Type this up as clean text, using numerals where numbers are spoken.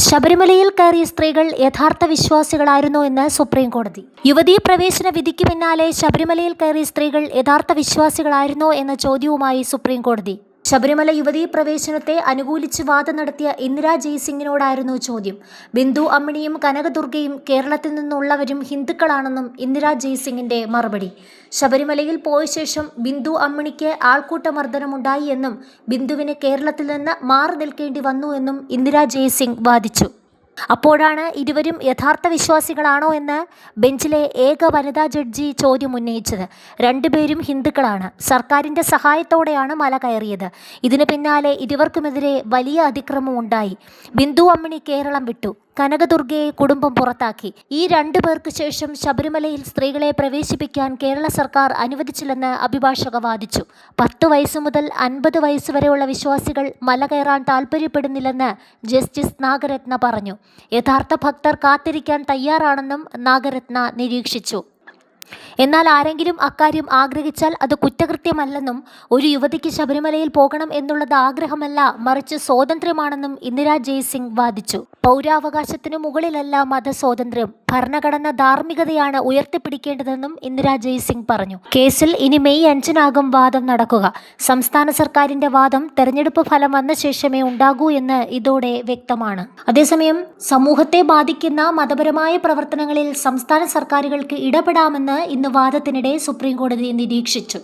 ശബരിമലയിൽ കയറിയ സ്ത്രീകൾ യഥാർത്ഥ വിശ്വാസികളായിരുന്നോ എന്ന് സുപ്രീം കോടതി. യുവതീ പ്രവേശന വിധിക്ക് പിന്നാലെ ശബരിമലയിൽ കയറിയ സ്ത്രീകൾ യഥാർത്ഥ വിശ്വാസികളായിരുന്നോ എന്ന ചോദ്യവുമായി സുപ്രീം കോടതി. ശബരിമല യുവതീ പ്രവേശനത്തെ അനുകൂലിച്ച് വാദം നടത്തിയ ഇന്ദിര ജയ്സിംഗിനോടായിരുന്നു ചോദ്യം. ബിന്ദു അമ്മിണിയും കനകദുർഗയും കേരളത്തിൽ നിന്നുള്ളവരും ഹിന്ദുക്കളാണെന്നും ഇന്ദിര ജയ്സിംഗിന്റെ മറുപടി. ശബരിമലയിൽ പോയ ശേഷം ബിന്ദു അമ്മിണിക്ക് ആൾക്കൂട്ടമർദ്ദനമുണ്ടായി എന്നും ബിന്ദുവിന് കേരളത്തിൽ നിന്ന് മാറി നിൽക്കേണ്ടി വന്നു എന്നും ഇന്ദിര ജയ്സിംഗ് വാദിച്ചു. അപ്പോഴാണ് ഇരുവരും യഥാർത്ഥ വിശ്വാസികളാണോ എന്ന് ബെഞ്ചിലെ ഏക വനിതാ ജഡ്ജി ചോദ്യം ഉന്നയിച്ചത്. രണ്ടുപേരും ഹിന്ദുക്കളാണ്. സർക്കാരിൻ്റെ സഹായത്തോടെയാണ് മല കയറിയത്. ഇതിന് പിന്നാലെ ഇരുവർക്കുമെതിരെ വലിയ അതിക്രമം ഉണ്ടായി. ബിന്ദു അമ്മിണി കേരളം വിട്ടു. കനകദുർഗയെ കുടുംബം പുറത്താക്കി. ഈ 2 പേർക്ക് ശേഷം ശബരിമലയിൽ സ്ത്രീകളെ പ്രവേശിപ്പിക്കാൻ കേരള സർക്കാർ അനുവദിച്ചില്ലെന്ന് അഭിഭാഷക വാദിച്ചു. 10 വയസ്സ് മുതൽ 50 വയസ്സ് വരെയുള്ള വിശ്വാസികൾ മല കയറാൻ താൽപ്പര്യപ്പെടുന്നില്ലെന്ന് ജസ്റ്റിസ് നാഗരത്ന പറഞ്ഞു. യഥാർത്ഥ ഭക്തർ കാത്തിരിക്കാൻ തയ്യാറാണെന്നും നാഗരത്ന നിരീക്ഷിച്ചു. എന്നാൽ ആരെങ്കിലും അക്കാര്യം ആഗ്രഹിച്ചാൽ അത് കുറ്റകൃത്യമല്ലെന്നും ഒരു യുവതിക്ക് ശബരിമലയിൽ പോകണം എന്നുള്ളത് ആഗ്രഹമല്ല, മറിച്ച് സ്വാതന്ത്ര്യമാണെന്നും ഇന്ദിര ജയ്സിംഗ് വാദിച്ചു. പൗരാവകാശത്തിനു മുകളിലല്ല മതസ്വാതന്ത്ര്യം, ഭരണഘടന ധാർമ്മികതയാണ് ഉയർത്തിപ്പിടിക്കേണ്ടതെന്നും ഇന്ദിര ജയ്സിംഗ് പറഞ്ഞു. കേസിൽ ഇനി മെയ് 5-നാകും വാദം നടക്കുക. സംസ്ഥാന സർക്കാരിന്റെ വാദം തെരഞ്ഞെടുപ്പ് ഫലം വന്ന ശേഷമേ ഉണ്ടാകൂ എന്ന് ഇതോടെ വ്യക്തമാണ്. അതേസമയം സമൂഹത്തെ ബാധിക്കുന്ന മതപരമായ പ്രവർത്തനങ്ങളിൽ സംസ്ഥാന സർക്കാരുകൾക്ക് ഇടപെടാമെന്ന് ഇന്ന് വാദത്തിനിടെ സുപ്രീം കോടതി നിരീക്ഷിച്ചു.